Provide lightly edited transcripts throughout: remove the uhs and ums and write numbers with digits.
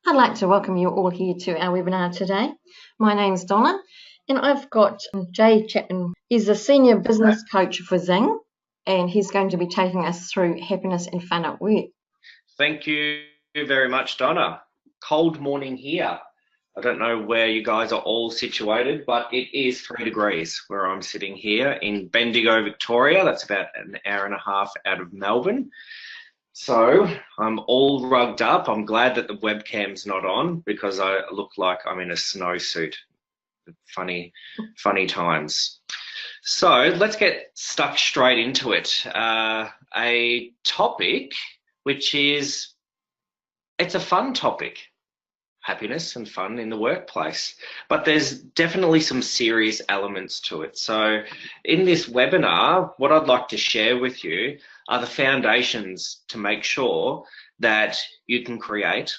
I'd like to welcome you all here to our webinar today. My name's Donna and I've got Chapman. He's a senior business coach for ZING and he's going to be taking us through happiness and fun at work. Thank you very much, Donna. Cold morning here. I don't know where you guys are all situated, but it is 3 degrees where I'm sitting here in Bendigo, Victoria. That's about an hour and a half out of Melbourne. So I'm all rugged up. I'm glad that the webcam's not on because I look like I'm in a snowsuit. Funny times. So let's get stuck straight into it. A topic which is, it's a fun topic, happiness and fun in the workplace, but there's definitely some serious elements to it. So in this webinar, what I'd like to share with you are the foundations to make sure that you can create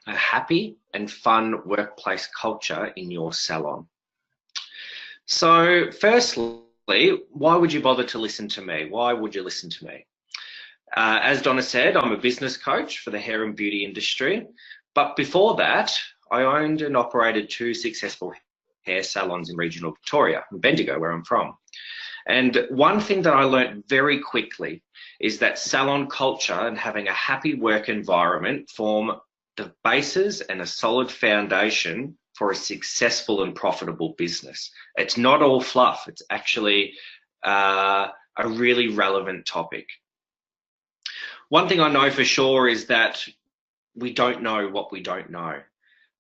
a happy and fun workplace culture in your salon. So firstly, why would you bother to listen to me? Why would you listen to me? As Donna said, I'm a business coach for the hair and beauty industry. But before that, I owned and operated 2 successful hair salons in regional Victoria, in Bendigo, where I'm from. And one thing that I learned very quickly is that salon culture and having a happy work environment form the basis and a solid foundation for a successful and profitable business. It's not all fluff. It's actually a really relevant topic. One thing I know for sure is that we don't know what we don't know.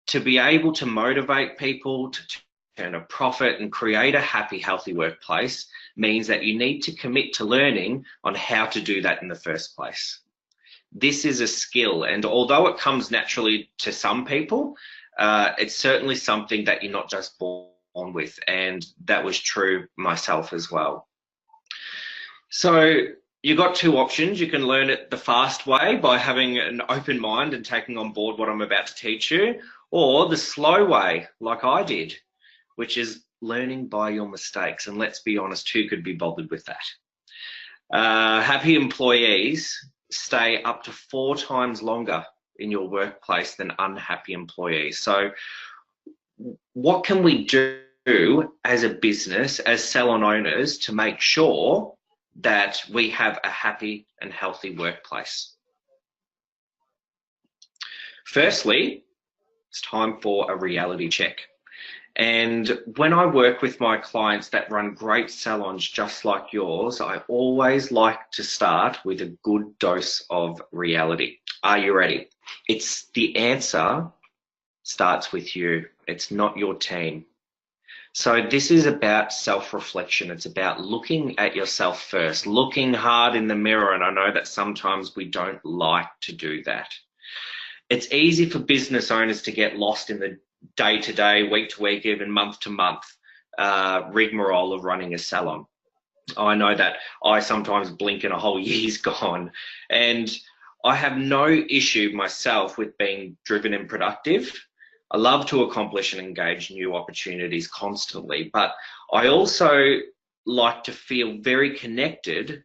To be able to motivate people to turn a profit and create a happy, healthy workplace means that you need to commit to learning on how to do that in the first place. This is a skill, and although it comes naturally to some people, it's certainly something that you're not just born with, and that was true myself as well. So you've got 2 options. You can learn it the fast way by having an open mind and taking on board what I'm about to teach you, or the slow way, like I did, which is learning by your mistakes. And let's be honest, who could be bothered with that? Happy employees stay up to 4 times longer in your workplace than unhappy employees. So what can we do as a business, as salon owners, to make sure that we have a happy and healthy workplace? Firstly, it's time for a reality check. And when I work with my clients that run great salons just like yours, I always like to start with a good dose of reality. Are you ready? It's the answer starts with you. It's not your team. So this is about self-reflection. It's about looking at yourself first, looking hard in the mirror. And I know that sometimes we don't like to do that. It's easy for business owners to get lost in the day-to-day, week-to-week, even month-to-month rigmarole of running a salon. I know that I sometimes blink and a whole year's gone. And I have no issue myself with being driven and productive. I love to accomplish and engage new opportunities constantly, but I also like to feel very connected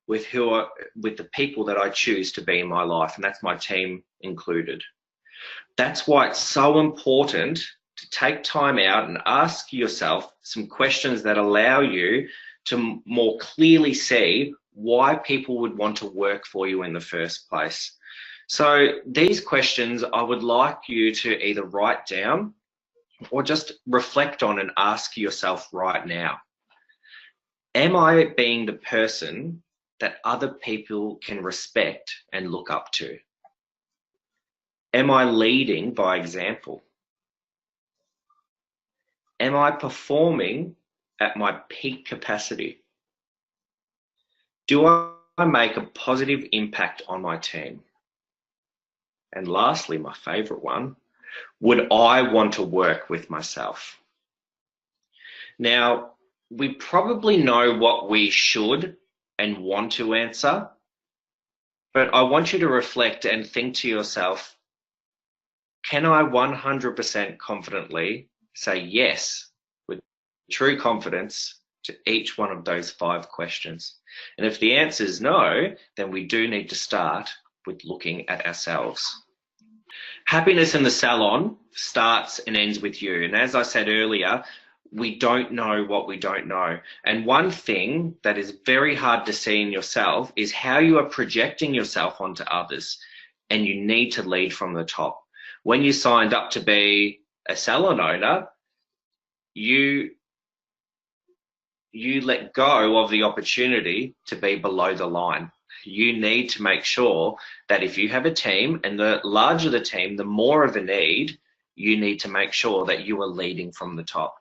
with the people that I choose to be in my life, and that's my team included. That's why it's so important to take time out and ask yourself some questions that allow you to more clearly see why people would want to work for you in the first place. So these questions I would like you to either write down or just reflect on and ask yourself right now. Am I being the person that other people can respect and look up to? Am I leading by example? Am I performing at my peak capacity? Do I make a positive impact on my team? And lastly, my favorite one, would I want to work with myself? Now, we probably know what we should and want to answer, but I want you to reflect and think to yourself, can I 100% confidently say yes with true confidence to each one of those 5 questions? And if the answer is no, then we do need to start with looking at ourselves. Happiness in the salon starts and ends with you. And as I said earlier, we don't know what we don't know. And one thing that is very hard to see in yourself is how you are projecting yourself onto others. And you need to lead from the top. When you signed up to be a salon owner, you let go of the opportunity to be below the line. You need to make sure that if you have a team, and the larger the team, the more of a need, you need to make sure that you are leading from the top.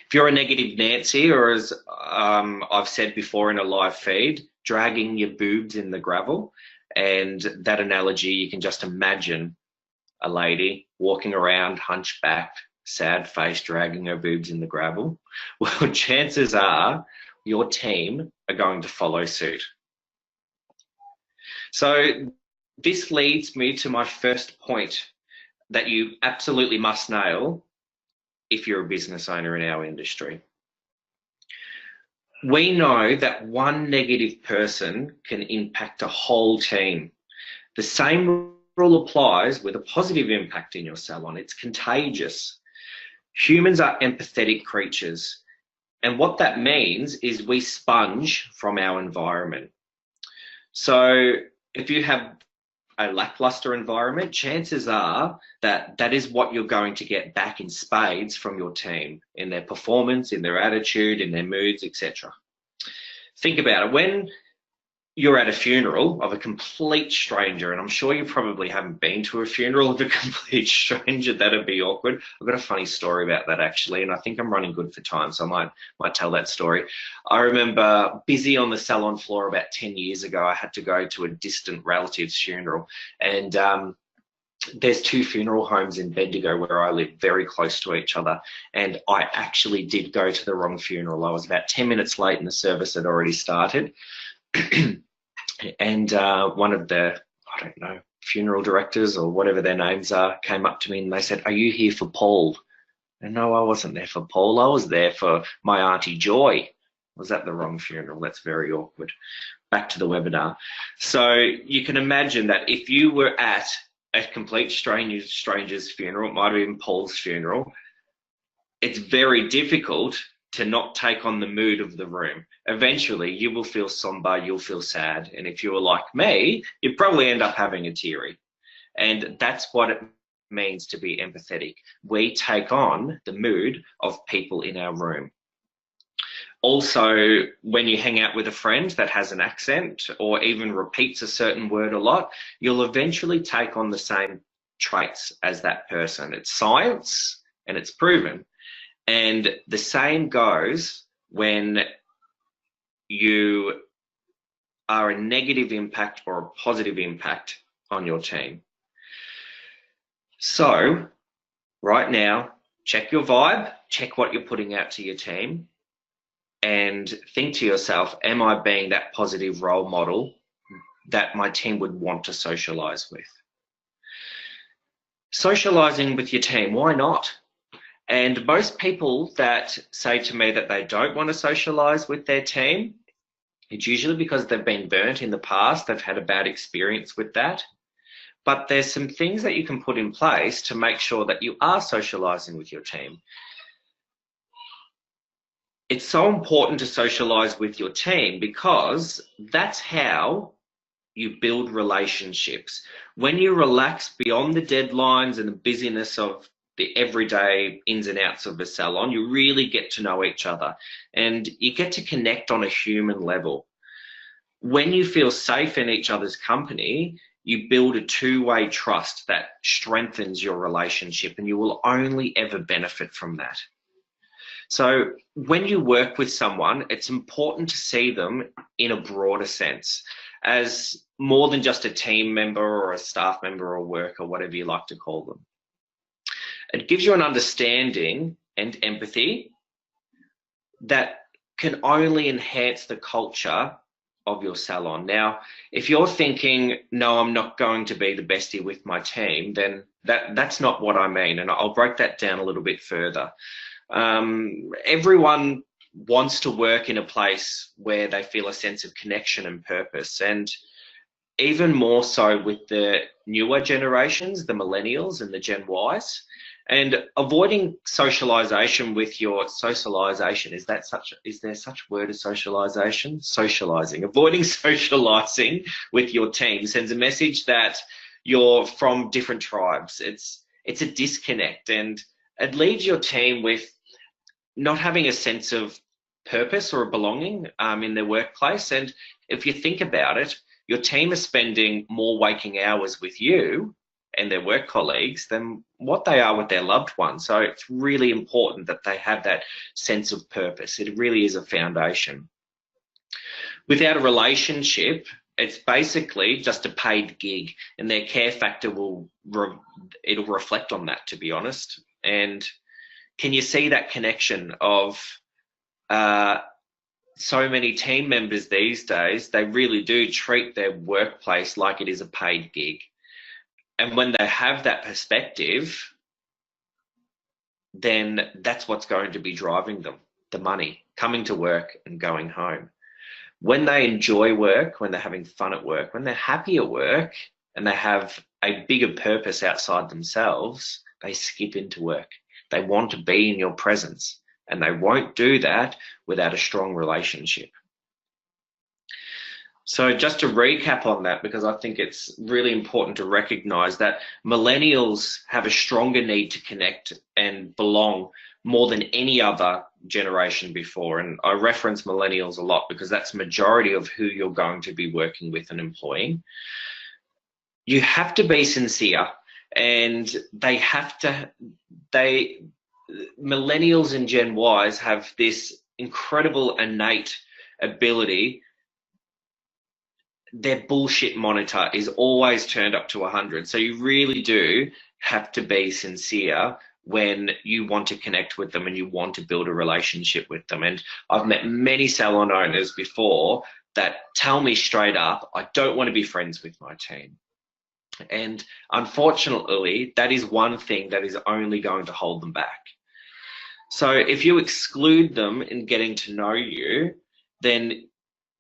If you're a negative Nancy, or as I've said before in a live feed, dragging your boobs in the gravel, and that analogy, you can just imagine a lady walking around hunchbacked, sad face, dragging her boobs in the gravel. Well, chances are your team are going to follow suit. So this leads me to my first point that you absolutely must nail if you're a business owner in our industry. We know that one negative person can impact a whole team. The same rule applies with a positive impact in your salon. It's contagious. Humans are empathetic creatures. And what that means is we sponge from our environment. So if you have a lackluster environment, chances are that that is what you're going to get back in spades from your team, in their performance, in their attitude, in their moods, etc. Think about it. When you're at a funeral of a complete stranger, and I'm sure you probably haven't been to a funeral of a complete stranger, that'd be awkward. I've got a funny story about that actually, and I think I'm running good for time, so I might tell that story. I remember busy on the salon floor about 10 years ago. I had to go to a distant relative's funeral, and there's two funeral homes in Bendigo where I live, very close to each other, and I actually did go to the wrong funeral. I was about 10 minutes late and the service had already started. And one of the, I don't know, funeral directors or whatever their names are, came up to me and they said, "Are you here for Paul?" And no, I wasn't there for Paul. I was there for my Auntie Joy. I was at the wrong funeral. That's very awkward. Back to the webinar. So you can imagine that if you were at a complete stranger's funeral, it might have been Paul's funeral, it's very difficult to not take on the mood of the room. Eventually, you will feel somber, you'll feel sad. And if you were like me, you'd probably end up having a teary. And that's what it means to be empathetic. We take on the mood of people in our room. Also, when you hang out with a friend that has an accent or even repeats a certain word a lot, you'll eventually take on the same traits as that person. It's science and it's proven. And the same goes when you are a negative impact or a positive impact on your team. So right now, check your vibe, check what you're putting out to your team, and think to yourself, am I being that positive role model that my team would want to socialize with? Socializing with your team, why not? And most people that say to me that they don't want to socialize with their team, it's usually because they've been burnt in the past, they've had a bad experience with that. But there's some things that you can put in place to make sure that you are socializing with your team. It's so important to socialize with your team because that's how you build relationships. When you relax beyond the deadlines and the busyness of the everyday ins and outs of a salon, you really get to know each other and you get to connect on a human level. When you feel safe in each other's company, you build a two-way trust that strengthens your relationship, and you will only ever benefit from that. So when you work with someone, it's important to see them in a broader sense as more than just a team member or a staff member or worker, whatever you like to call them. It gives you an understanding and empathy that can only enhance the culture of your salon. Now, if you're thinking, no, I'm not going to be the bestie with my team, then that's not what I mean. And I'll break that down a little bit further. Everyone wants to work in a place where they feel a sense of connection and purpose. And even more so with the newer generations, the millennials and the Gen Ys, and avoiding socialization with your socialization. Is there such a word as socialization? Socializing. Avoiding socializing with your team sends a message that you're from different tribes. It's a disconnect, and it leaves your team with not having a sense of purpose or a belonging in their workplace. And if you think about it, your team is spending more waking hours with you and their work colleagues than what they are with their loved ones. So it's really important that they have that sense of purpose. It really is a foundation. Without a relationship, it's basically just a paid gig, and their care factor it'll reflect on that, to be honest. And can you see that connection of so many team members these days? They really do treat their workplace like it is a paid gig. And when they have that perspective, then that's what's going to be driving them, the money, coming to work and going home. When they enjoy work, when they're having fun at work, when they're happy at work and they have a bigger purpose outside themselves, they skip into work. They want to be in your presence, and they won't do that without a strong relationship. So just to recap on that, because I think it's really important to recognize that millennials have a stronger need to connect and belong more than any other generation before. And I reference millennials a lot because that's the majority of who you're going to be working with and employing. You have to be sincere, and millennials and Gen Ys have this incredible innate ability. Their bullshit monitor is always turned up to 100. So you really do have to be sincere when you want to connect with them and you want to build a relationship with them. And I've met many salon owners before that tell me straight up, I don't want to be friends with my team. And unfortunately, that is one thing that is only going to hold them back. So if you exclude them in getting to know you, then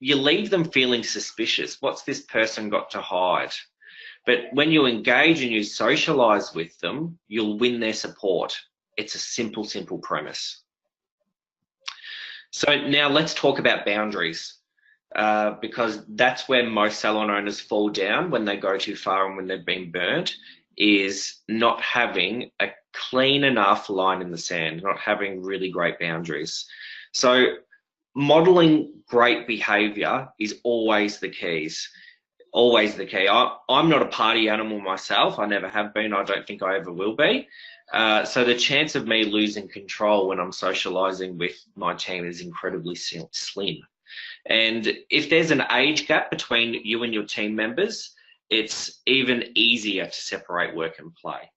you leave them feeling suspicious. What's this person got to hide? But when you engage and you socialize with them, you'll win their support. It's a simple, simple premise. So now let's talk about boundaries, because that's where most salon owners fall down when they go too far and when they've been burnt, is not having a clean enough line in the sand, not having really great boundaries. So modeling great behavior is always the keys. Always the key. I'm not a party animal myself. I never have been. I don't think I ever will be. So the chance of me losing control when I'm socializing with my team is incredibly slim. And if there's an age gap between you and your team members, it's even easier to separate work and play.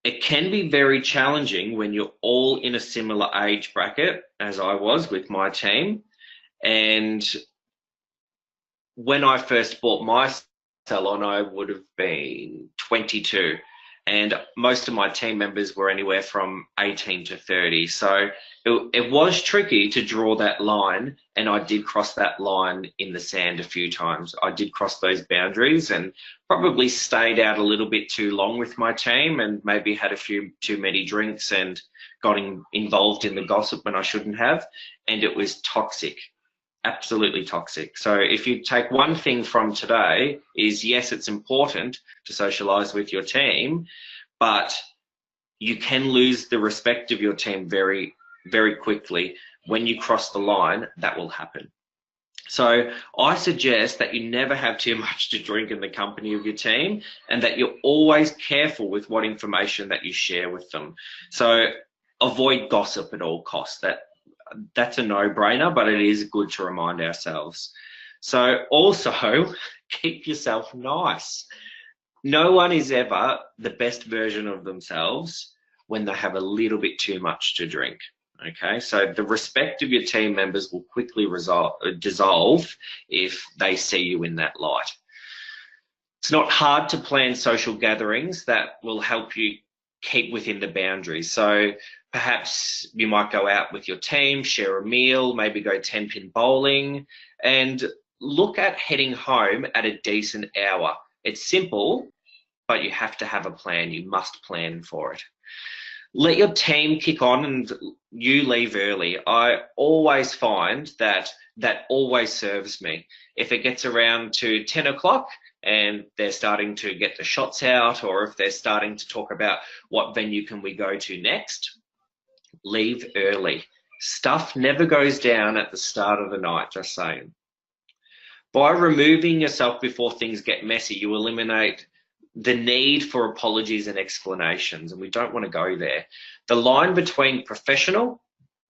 It can be very challenging when you're all in a similar age bracket, as I was with my team. And when I first bought my salon, I would have been 22, and most of my team members were anywhere from 18 to 30. So it was tricky to draw that line, and I did cross that line in the sand a few times. I did cross those boundaries and probably stayed out a little bit too long with my team, and maybe had a few too many drinks and got involved in the gossip when I shouldn't have, and it was toxic. Absolutely toxic. So if you take one thing from today is, yes, it's important to socialize with your team, but you can lose the respect of your team very, very quickly. When you cross the line, that will happen. So I suggest that you never have too much to drink in the company of your team, and that you're always careful with what information that you share with them. So avoid gossip at all costs. That's a no-brainer, but it is good to remind ourselves. So also keep yourself nice. No one is ever the best version of themselves when they have a little bit too much to drink. Okay, so the respect of your team members will quickly dissolve if they see you in that light. It's not hard to plan social gatherings that will help you keep within the boundaries. So perhaps you might go out with your team, share a meal, maybe go 10-pin bowling, and look at heading home at a decent hour. It's simple, but you have to have a plan. You must plan for it. Let your team kick on and you leave early. I always find that always serves me. If it gets around to 10 o'clock and they're starting to get the shots out, or if they're starting to talk about what venue can we go to next, leave early. Stuff never goes down at the start of the night, just saying. By removing yourself before things get messy, you eliminate the need for apologies and explanations, and we don't want to go there. The line between professional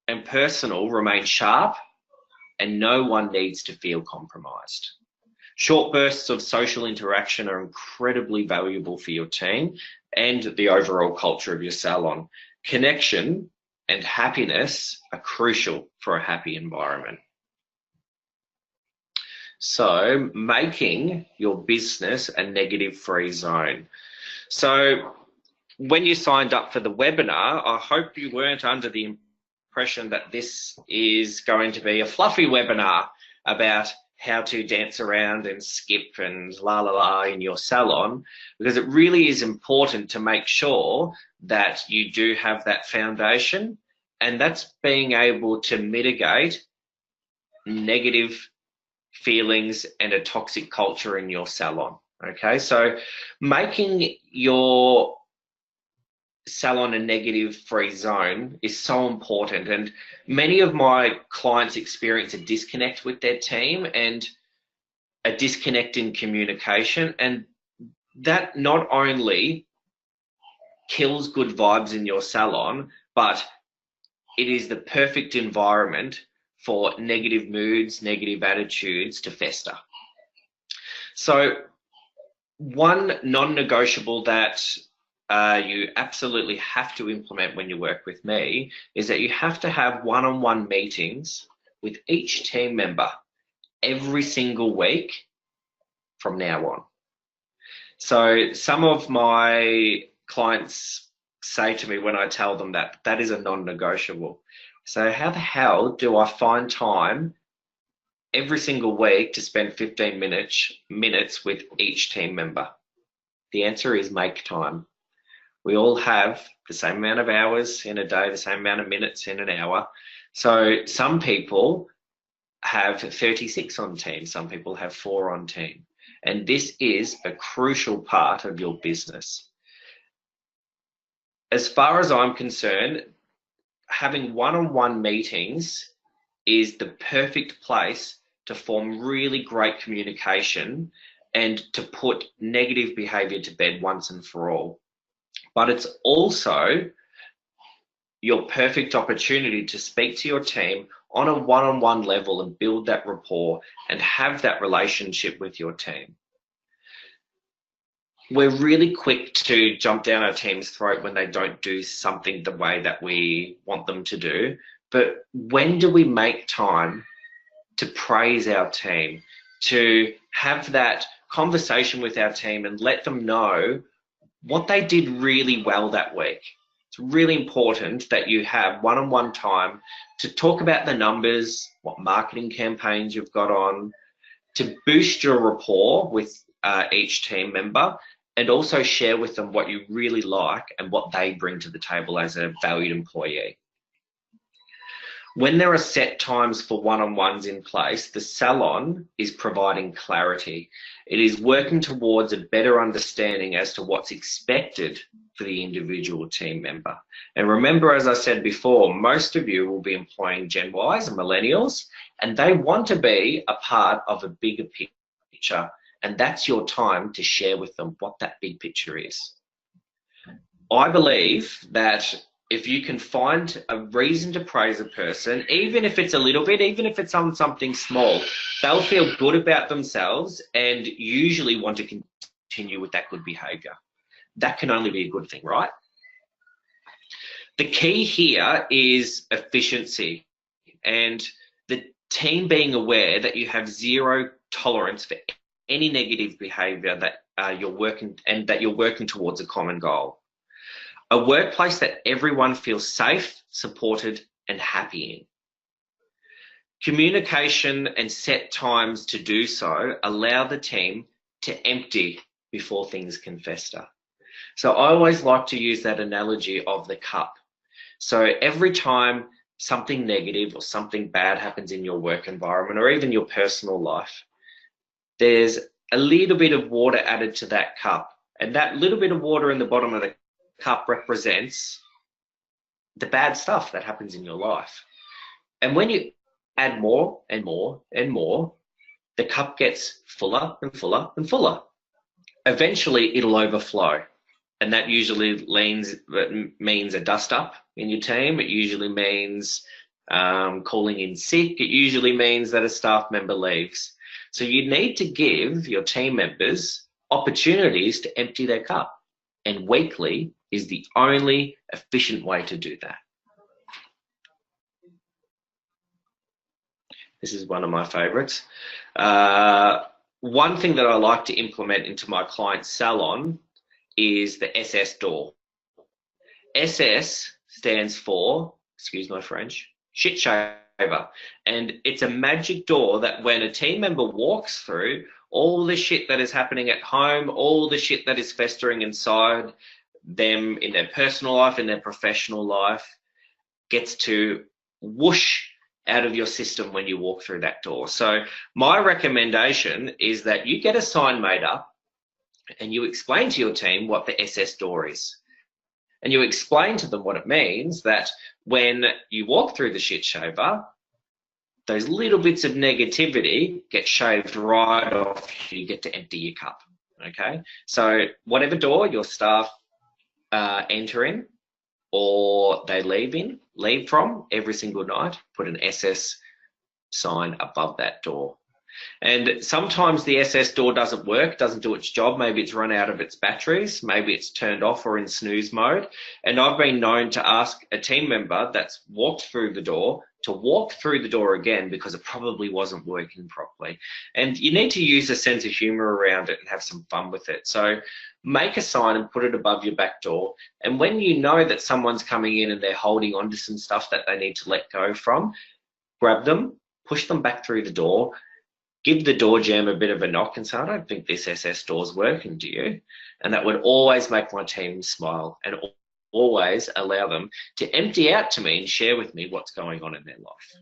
and personal remains sharp, and no one needs to feel compromised. Short bursts of social interaction are incredibly valuable for your team and the overall culture of your salon. Connection and happiness are crucial for a happy environment. So, making your business a negative-free zone. So, when you signed up for the webinar, I hope you weren't under the impression that this is going to be a fluffy webinar about how to dance around and skip and la la la in your salon, because it really is important to make sure that you do have that foundation, and that's being able to mitigate negative feelings and a toxic culture in your salon. Okay, so making your salon a negative-free zone is so important, and many of my clients experience a disconnect with their team and a disconnect in communication, and that not only kills good vibes in your salon, but it is the perfect environment for negative moods, negative attitudes to fester. So one non-negotiable that you absolutely have to implement when you work with me is that you have to have one-on-one meetings with each team member every single week from now on. So some of my clients say to me when I tell them that that is a non-negotiable. So how the hell do I find time every single week to spend 15 minutes with each team member? The answer is make time. We all have the same amount of hours in a day, the same amount of minutes in an hour. So some people have 36 on team, some people have 4 on team. And this is a crucial part of your business. As far as I'm concerned, having one-on-one meetings is the perfect place to form really great communication and to put negative behavior to bed once and for all. But it's also your perfect opportunity to speak to your team on a one-on-one level and build that rapport and have that relationship with your team. We're really quick to jump down our team's throat when they don't do something the way that we want them to do. But when do we make time to praise our team, to have that conversation with our team and let them know what they did really well that week? It's really important that you have one-on-one time to talk about the numbers, what marketing campaigns you've got on, to boost your rapport with each team member, and also share with them what you really like and what they bring to the table as a valued employee. When there are set times for one-on-ones in place, the salon is providing clarity. It is working towards a better understanding as to what's expected for the individual team member. And remember, as I said before, most of you will be employing Gen Ys and millennials, and they want to be a part of a bigger picture. And that's your time to share with them what that big picture is. I believe that if you can find a reason to praise a person, even if it's a little bit, even if it's on something small, they'll feel good about themselves and usually want to continue with that good behavior. That can only be a good thing, right? The key here is efficiency and the team being aware that you have zero tolerance for any negative behavior that you're working towards a common goal. A workplace that everyone feels safe, supported, and happy in. Communication and set times to do so allow the team to empty before things can fester. So I always like to use that analogy of the cup. So every time something negative or something bad happens in your work environment or even your personal life, there's a little bit of water added to that cup. And that little bit of water in the bottom of the cup represents the bad stuff that happens in your life. And when you add more and more and more, the cup gets fuller and fuller and fuller. Eventually, it'll overflow. And that usually means a dust up in your team. It usually means calling in sick. It usually means that a staff member leaves. So you need to give your team members opportunities to empty their cup. And weekly is the only efficient way to do that. This is one of my favorites. One thing that I like to implement into my client salon is the SS door. SS stands for, excuse my French, shit shaver. And it's a magic door that when a team member walks through, all the shit that is happening at home, all the shit that is festering inside them in their personal life, in their professional life, gets to whoosh out of your system when you walk through that door. So my recommendation is that you get a sign made up and you explain to your team what the SS door is. And you explain to them what it means, that when you walk through the shit shaver, those little bits of negativity get shaved right off. You get to empty your cup, okay? So whatever door your staff enter in or they leave from every single night, put an SS sign above that door. And sometimes the SS door doesn't work, doesn't do its job. Maybe it's run out of its batteries. Maybe it's turned off or in snooze mode. And I've been known to ask a team member that's walked through the door to walk through the door again because it probably wasn't working properly. And you need to use a sense of humor around it and have some fun with it. So make a sign and put it above your back door. And when you know that someone's coming in and they're holding on to some stuff that they need to let go from, grab them, push them back through the door, give the door jam a bit of a knock and say, I don't think this SS door's working, do you? And that would always make my team smile and always allow them to empty out to me and share with me what's going on in their life.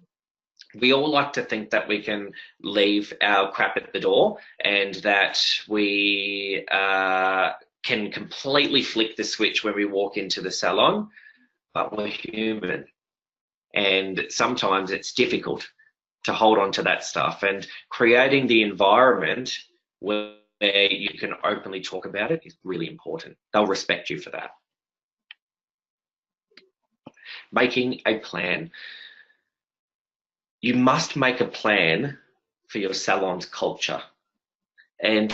We all like to think that we can leave our crap at the door and that we can completely flick the switch when we walk into the salon, but we're human. And sometimes it's difficult to hold on to that stuff, and creating the environment where you can openly talk about it is really important. They'll respect you for that. Making a plan. You must make a plan for your salon's culture. And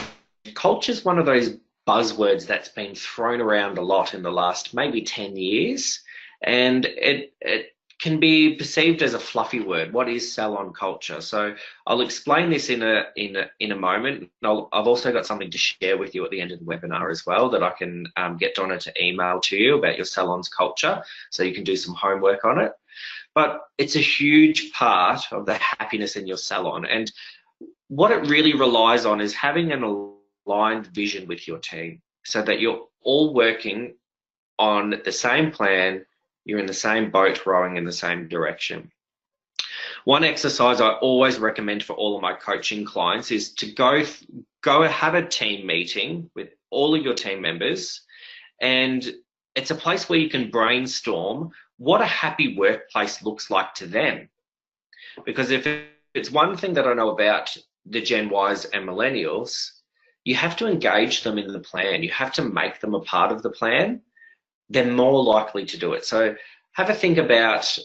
culture is one of those buzzwords that's been thrown around a lot in the last maybe 10 years. And it can be perceived as a fluffy word. What is salon culture? So I'll explain this in a moment. I've also got something to share with you at the end of the webinar as well that I can get Donna to email to you about your salon's culture so you can do some homework on it. But it's a huge part of the happiness in your salon. And what it really relies on is having an aligned vision with your team so that you're all working on the same plan. You're in the same boat rowing in the same direction. One exercise I always recommend for all of my coaching clients is to go have a team meeting with all of your team members, and it's a place where you can brainstorm what a happy workplace looks like to them. Because if it's one thing that I know about the Gen Ys and millennials, you have to engage them in the plan. You have to make them a part of the plan. They're more likely to do it. So have a think about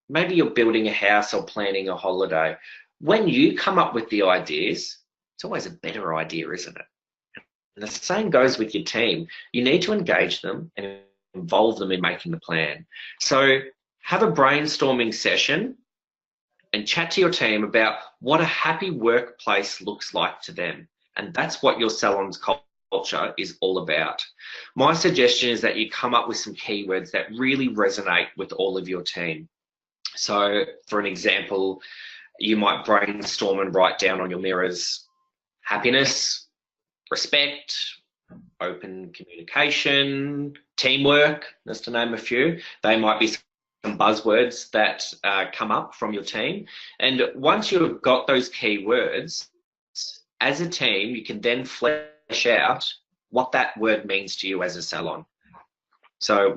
maybe you're building a house or planning a holiday. When you come up with the ideas, it's always a better idea, isn't it? And the same goes with your team. You need to engage them and involve them in making the plan. So have a brainstorming session and chat to your team about what a happy workplace looks like to them. And that's what your salon's culture is all about. My suggestion is that you come up with some keywords that really resonate with all of your team. So for an example, you might brainstorm and write down on your mirrors happiness, respect, open communication, teamwork, just to name a few. They might be some buzzwords that come up from your team. And once you've got those key words, as a team, you can then flesh out what that word means to you as a salon. So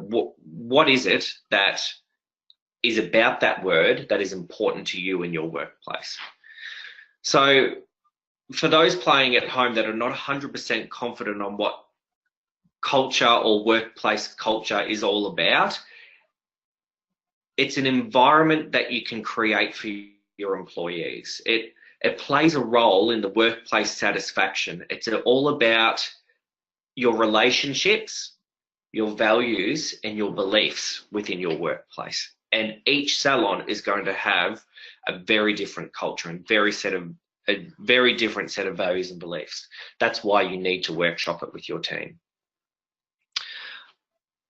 what is it that is about that word that is important to you in your workplace? So for those playing at home that are not 100% confident on what culture or workplace culture is all about, it's an environment that you can create for your employees. It plays a role in the workplace satisfaction. It's all about your relationships, your values, and your beliefs within your workplace. And each salon is going to have a very different culture and a very different set of values and beliefs. That's why you need to workshop it with your team.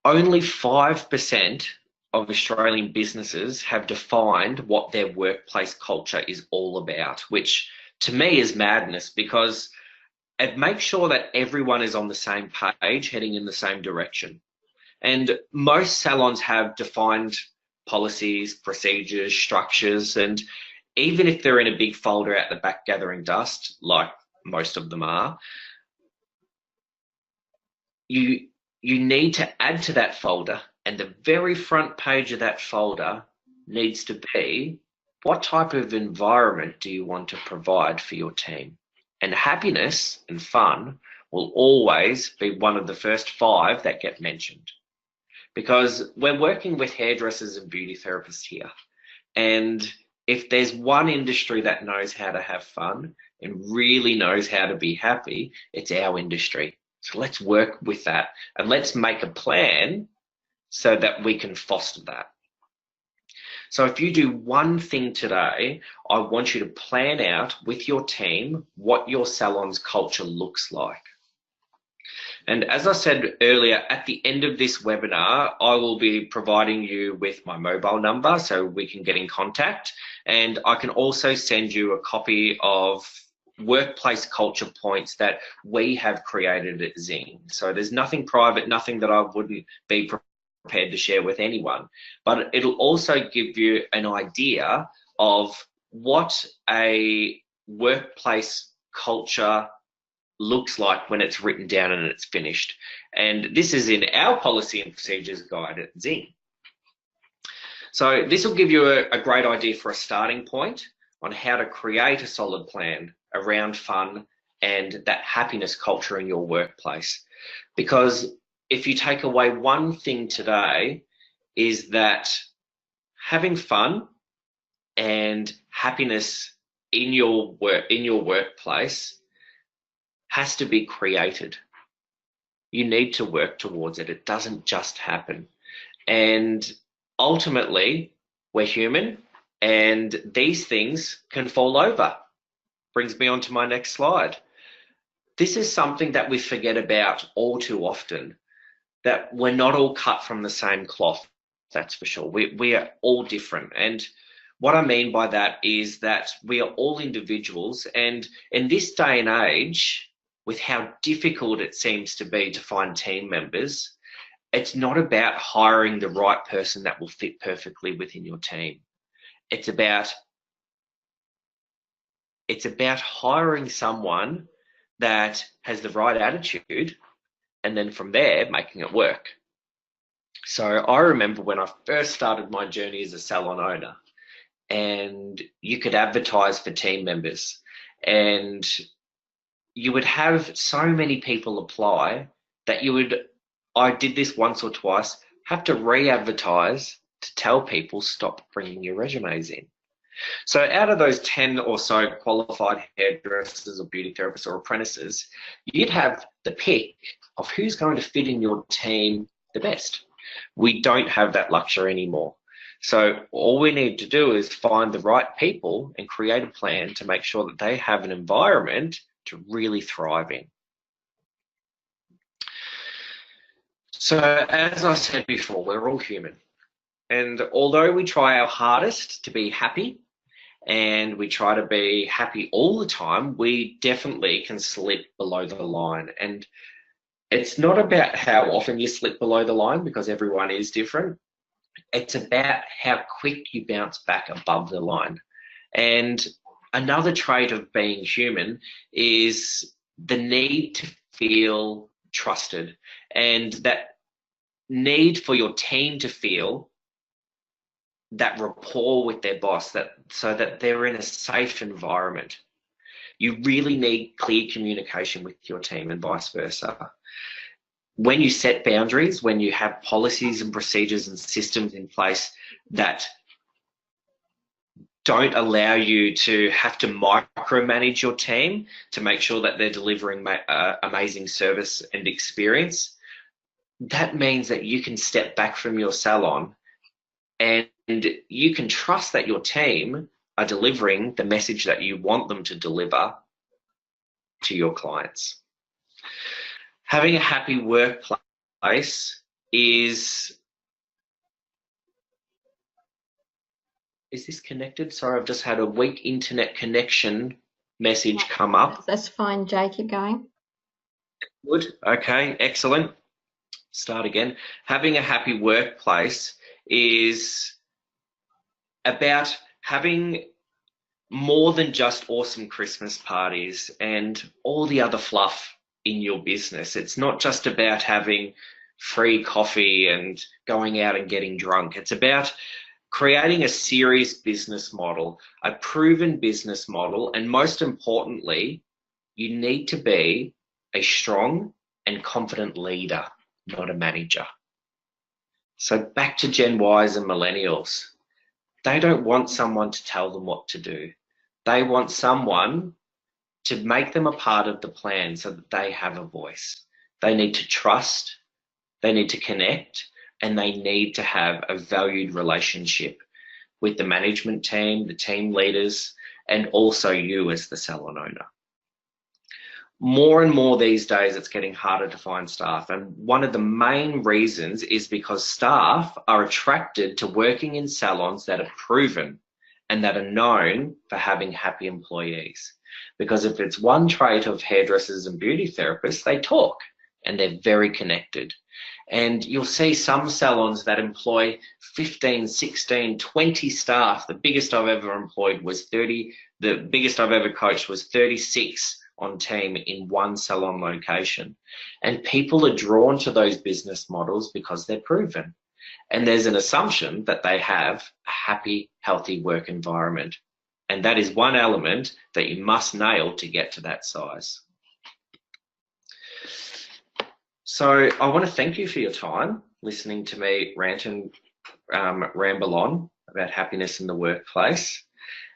Only 5% of Australian businesses have defined what their workplace culture is all about, which to me is madness, because it makes sure that everyone is on the same page, heading in the same direction. And most salons have defined policies, procedures, structures, and even if they're in a big folder out the back gathering dust, like most of them are, you need to add to that folder, and the very front page of that folder needs to be, what type of environment do you want to provide for your team? And happiness and fun will always be one of the first 5 that get mentioned, because we're working with hairdressers and beauty therapists here. And if there's one industry that knows how to have fun and really knows how to be happy, it's our industry. So let's work with that, and let's make a plan so that we can foster that. So if you do one thing today, I want you to plan out with your team what your salon's culture looks like. And as I said earlier, at the end of this webinar, I will be providing you with my mobile number so we can get in contact. And I can also send you a copy of workplace culture points that we have created at ZING. So there's nothing private, nothing that I wouldn't be prepared to share with anyone. But it'll also give you an idea of what a workplace culture looks like when it's written down and it's finished. And this is in our policy and procedures guide at ZING. So this will give you a great idea for a starting point on how to create a solid plan around fun and that happiness culture in your workplace. Because if you take away one thing today, is that having fun and happiness in your workplace has to be created. You need to work towards it. It doesn't just happen. And ultimately, we're human, and these things can fall over. Brings me on to my next slide. This is something that we forget about all too often, that we're not all cut from the same cloth, that's for sure. We are all different. And what I mean by that is that we are all individuals, and in this day and age, with how difficult it seems to be to find team members, it's not about hiring the right person that will fit perfectly within your team. It's about hiring someone that has the right attitude, and then from there, making it work. So I remember when I first started my journey as a salon owner, and you could advertise for team members, and you would have so many people apply that I did this once or twice, have to re-advertise to tell people stop bringing your resumes in. So out of those 10 or so qualified hairdressers or beauty therapists or apprentices, you'd have the pick of who's going to fit in your team the best. We don't have that luxury anymore. So all we need to do is find the right people and create a plan to make sure that they have an environment to really thrive in. So as I said before, we're all human. And although we try our hardest to be happy and we try to be happy all the time, we definitely can slip below the line. And it's not about how often you slip below the line, because everyone is different. It's about how quick you bounce back above the line. And another trait of being human is the need to feel trusted, and that need for your team to feel that rapport with their boss, that so that they're in a safe environment. You really need clear communication with your team and vice versa. When you set boundaries, when you have policies and procedures and systems in place that don't allow you to have to micromanage your team to make sure that they're delivering amazing service and experience, that means that you can step back from your salon and you can trust that your team are delivering the message that you want them to deliver to your clients. Having a happy workplace is this connected? Sorry, I've just had a weak internet connection message come up. That's fine, Jay, keep going. Good, okay, excellent. Start again. Having a happy workplace is about having more than just awesome Christmas parties and all the other fluff in your business. It's not just about having free coffee and going out and getting drunk. It's about creating a serious business model, a proven business model, and most importantly, you need to be a strong and confident leader, not a manager. So back to Gen Ys and millennials. They don't want someone to tell them what to do. They want someone to make them a part of the plan so that they have a voice. They need to trust, they need to connect, and they need to have a valued relationship with the management team, the team leaders, and also you as the salon owner. More and more these days, it's getting harder to find staff. And one of the main reasons is because staff are attracted to working in salons that are proven and that are known for having happy employees. Because if it's one trait of hairdressers and beauty therapists, they talk and they're very connected. And you'll see some salons that employ 15, 16, 20 staff. The biggest I've ever employed was 30. The biggest I've ever coached was 36 on team in one salon location. And people are drawn to those business models because they're proven. And there's an assumption that they have a happy, healthy work environment. And that is one element that you must nail to get to that size. So I want to thank you for your time listening to me rant and ramble on about happiness in the workplace.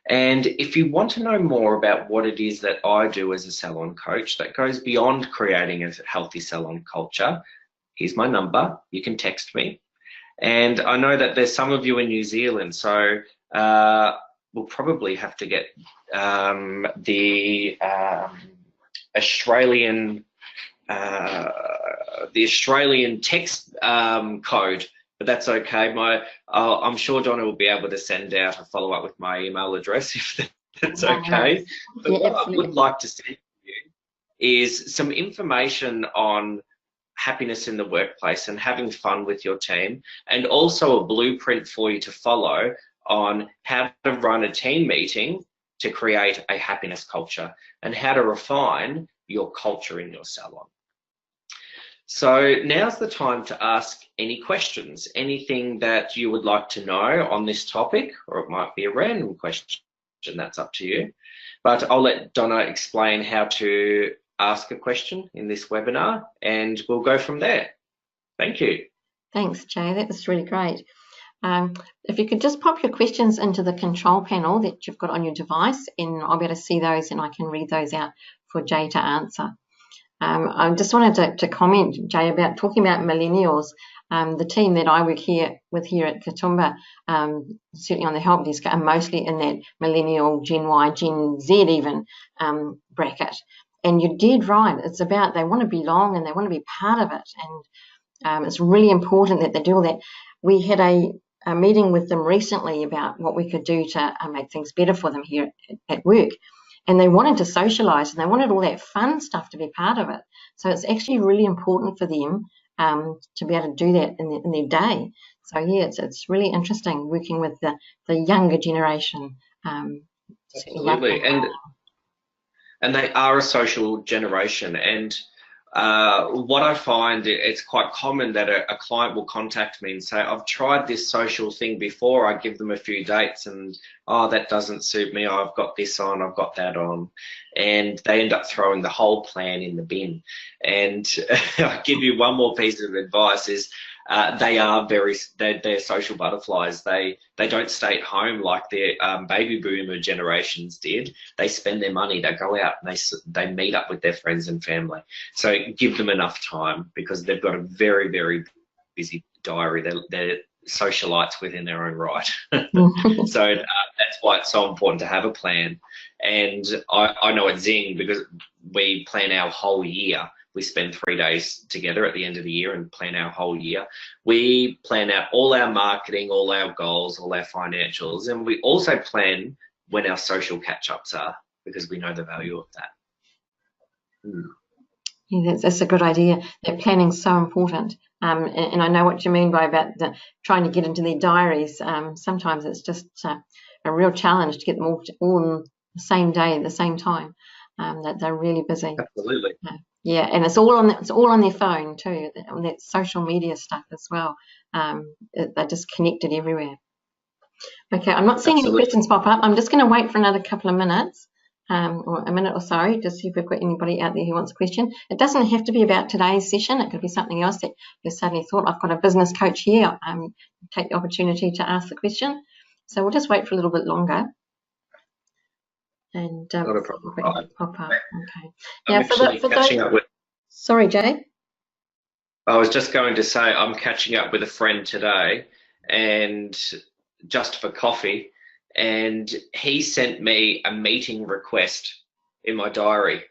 And if you want to know more about what it is that I do as a salon coach that goes beyond creating a healthy salon culture, here's my number. You can text me. And I know that there's some of you in New Zealand, so we'll probably have to get the Australian text code, but that's okay. I'm sure Donna will be able to send out a follow-up with my email address if that's okay. But what I would like to send you is some information on happiness in the workplace and having fun with your team, and also a blueprint for you to follow on how to run a team meeting to create a happiness culture and how to refine your culture in your salon. So now's the time to ask any questions, anything that you would like to know on this topic, or it might be a random question, that's up to you. But I'll let Donna explain how to ask a question in this webinar and we'll go from there. Thank you. Thanks, Jay. That was really great. If you could just pop your questions into the control panel that you've got on your device, and I'll be able to see those and I can read those out for Jay to answer. I just wanted to comment, Jay, about talking about millennials. The team that I work with here at Katoomba, certainly on the help desk, are mostly in that millennial, Gen Y, Gen Z even bracket. And you did right. It's about they want to belong and they want to be part of it. And it's really important that they do all that. We had a meeting with them recently about what we could do to make things better for them here at work. And they wanted to socialise, and they wanted all that fun stuff to be part of it. So it's actually really important for them to be able to do that in their day. So yeah, it's really interesting working with the younger generation. Absolutely, and they are a social generation. And what I find, it's quite common that a client will contact me and say, I've tried this social thing before. I give them a few dates and, oh, that doesn't suit me. I've got this on, I've got that on. And they end up throwing the whole plan in the bin. And I'll give you one more piece of advice is, they're social butterflies. They don't stay at home like their baby boomer generations did. They spend their money. They go out and they meet up with their friends and family. So give them enough time, because they've got a very, very busy diary. They're socialites within their own right. So that's why it's so important to have a plan. And I know at ZING, because we plan our whole year. We spend 3 days together at the end of the year and plan our whole year. We plan out all our marketing, all our goals, all our financials, and we also plan when our social catch-ups are, because we know the value of that. Yeah, that's a good idea. That planning's so important. And I know what you mean by about trying to get into their diaries. Sometimes it's just a real challenge to get them all on the same day at the same time. That they're really busy. Absolutely. Yeah, and it's all on their phone too. On that social media stuff as well. They're just connected everywhere. Okay, I'm not seeing any questions pop up. I'm just going to wait for another couple of minutes, or a minute or so, to see if we've got anybody out there who wants a question. It doesn't have to be about today's session. It could be something else that you suddenly thought, I've got a business coach here. Take the opportunity to ask the question. So we'll just wait for a little bit longer. And not a problem. Pop up. Okay. I'm catching up with. Sorry, Jay. I was just going to say I'm catching up with a friend today, and just for coffee, and he sent me a meeting request in my diary.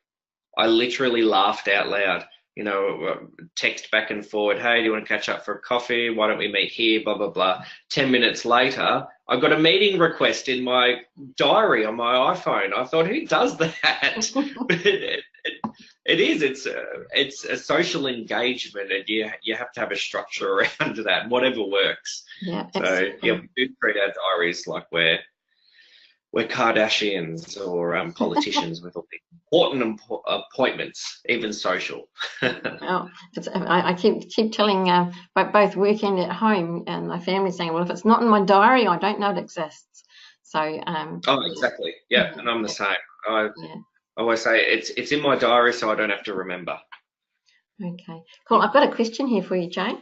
I literally laughed out loud. You know, text back and forward, hey, do you want to catch up for a coffee? Why don't we meet here? Blah, blah, blah. 10 minutes later, I got a meeting request in my diary on my iPhone. I thought, who does that? But it's a social engagement, and you have to have a structure around that, whatever works. Yeah. So, yeah, we do treat our diaries like we're Kardashians or politicians with all the important appointments, even social. Well, I keep telling both work and at home, and my family saying, well, if it's not in my diary, I don't know it exists. So. Oh, exactly. Yeah, and I'm the same. I always say it's in my diary, so I don't have to remember. Okay, cool. I've got a question here for you, Jay.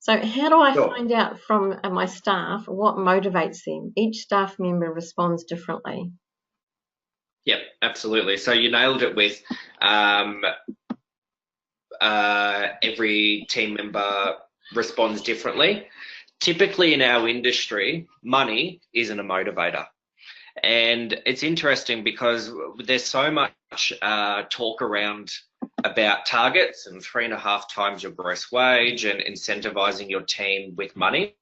So how do I find out from my staff what motivates them? Each staff member responds differently. Yep, absolutely. So you nailed it with every team member responds differently. Typically in our industry, money isn't a motivator. And it's interesting because there's so much talk around about targets and 3.5 times your gross wage and incentivizing your team with money.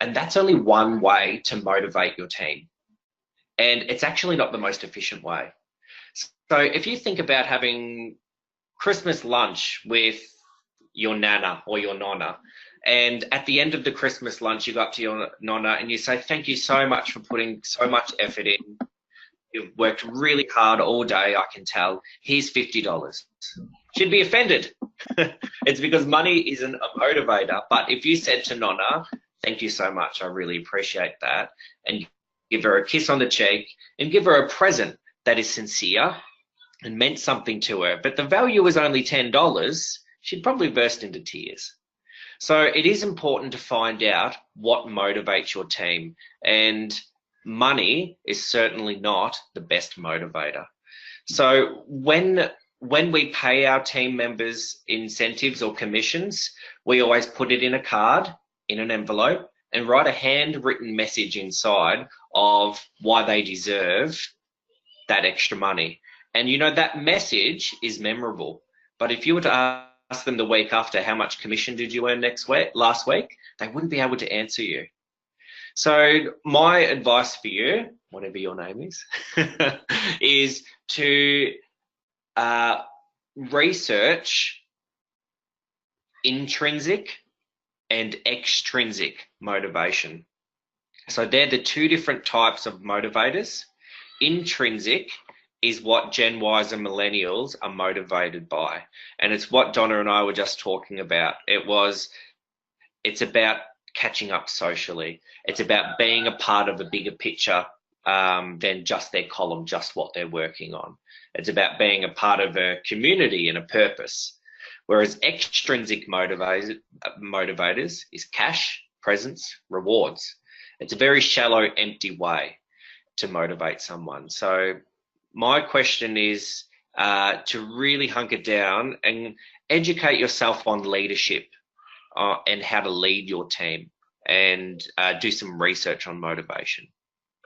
And that's only one way to motivate your team. And it's actually not the most efficient way. So if you think about having Christmas lunch with your nana or your nonna, and at the end of the Christmas lunch, you go up to your nonna and you say, thank you so much for putting so much effort in. You've worked really hard all day, I can tell. Here's $50. She'd be offended. It's because money isn't a motivator. But if you said to Nonna, thank you so much, I really appreciate that, and give her a kiss on the cheek and give her a present that is sincere and meant something to her, but the value was only $10, she'd probably burst into tears. So it is important to find out what motivates your team, and money is certainly not the best motivator. So when we pay our team members incentives or commissions, we always put it in a card, in an envelope, and write a handwritten message inside of why they deserve that extra money. And you know, that message is memorable. But if you were to ask them the week after, how much commission did you earn last week, they wouldn't be able to answer you. So my advice for you, whatever your name is, is to research intrinsic and extrinsic motivation. So they're the two different types of motivators. Intrinsic is what Gen Ys and millennials are motivated by. And it's what Donna and I were just talking about. It's about catching up socially. It's about being a part of a bigger picture than just their column, just what they're working on. It's about being a part of a community and a purpose. Whereas extrinsic motivators is cash, presents, rewards. It's a very shallow, empty way to motivate someone. So my question is to really hunker down and educate yourself on leadership and how to lead your team, and do some research on motivation.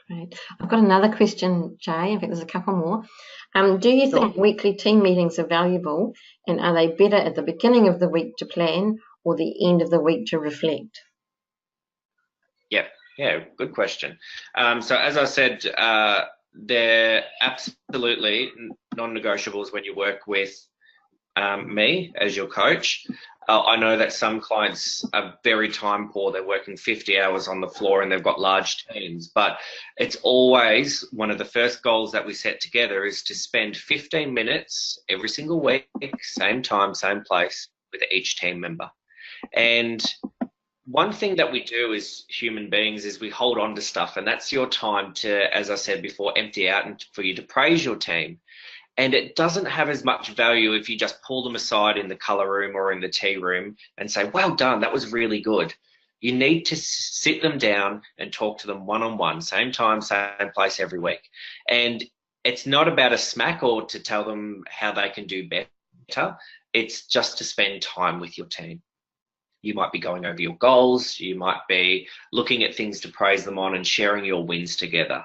Great. I've got another question, Jay. In fact, there's a couple more. Do you think weekly team meetings are valuable, and are they better at the beginning of the week to plan or the end of the week to reflect? Yeah, good question. So as I said, they're absolutely non-negotiables when you work with me as your coach. I know that some clients are very time poor. They're working 50 hours on the floor and they've got large teams, but it's always one of the first goals that we set together is to spend 15 minutes every single week, same time, same place, with each team member. And one thing that we do as human beings is we hold on to stuff, and that's your time to, as I said before, empty out and for you to praise your team. And it doesn't have as much value if you just pull them aside in the colour room or in the tea room and say, well done, that was really good. You need to sit them down and talk to them one-on-one, same time, same place every week. And it's not about a smack or to tell them how they can do better. It's just to spend time with your team. You might be going over your goals. You might be looking at things to praise them on and sharing your wins together.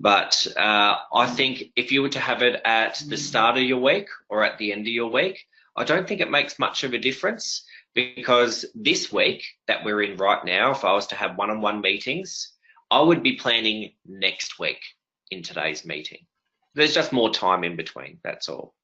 But I think if you were to have it at the start of your week or at the end of your week, I don't think it makes much of a difference, because this week that we're in right now, if I was to have one-on-one meetings, I would be planning next week in today's meeting. There's just more time in between, that's all.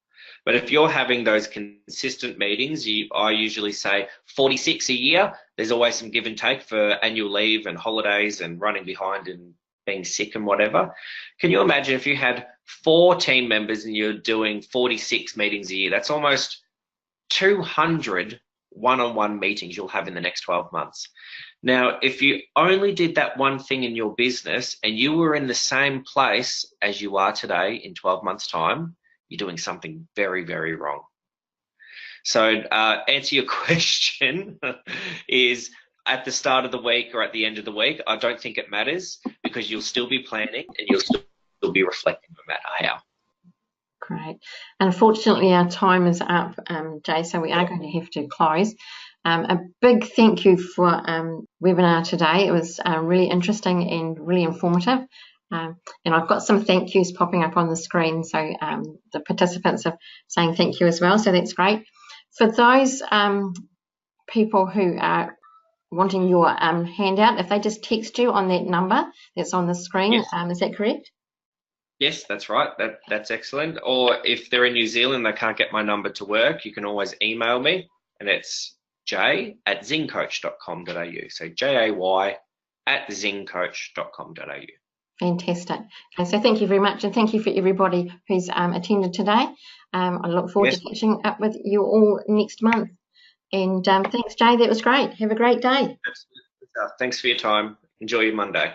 But if you're having those consistent meetings, I usually say 46 a year. There's always some give and take for annual leave and holidays and running behind and being sick and whatever. Can you imagine if you had 4 team members and you're doing 46 meetings a year? That's almost 200 one-on-one meetings you'll have in the next 12 months. Now, if you only did that one thing in your business and you were in the same place as you are today in 12 months' time, you're doing something very, very wrong. So answer your question is at the start of the week or at the end of the week, I don't think it matters, because you'll still be planning and you'll still be reflecting no matter how. Great. Unfortunately, our time is up, Jay, so we are going to have to close. A big thank you for webinar today. It was really interesting and really informative. And I've got some thank yous popping up on the screen, so the participants are saying thank you as well, so that's great. For those people who are wanting your handout, if they just text you on that number that's on the screen, yes. Is that correct? Yes, that's right. That's excellent. Or if they're in New Zealand, they can't get my number to work, you can always email me, and it's jay@zingcoach.com.au. So jay@zingcoach.com.au. Fantastic. Okay, so thank you very much, and thank you for everybody who's attended today. I look forward to catching up with you all next month. And thanks, Jay. That was great. Have a great day. Absolutely. Thanks for your time. Enjoy your Monday.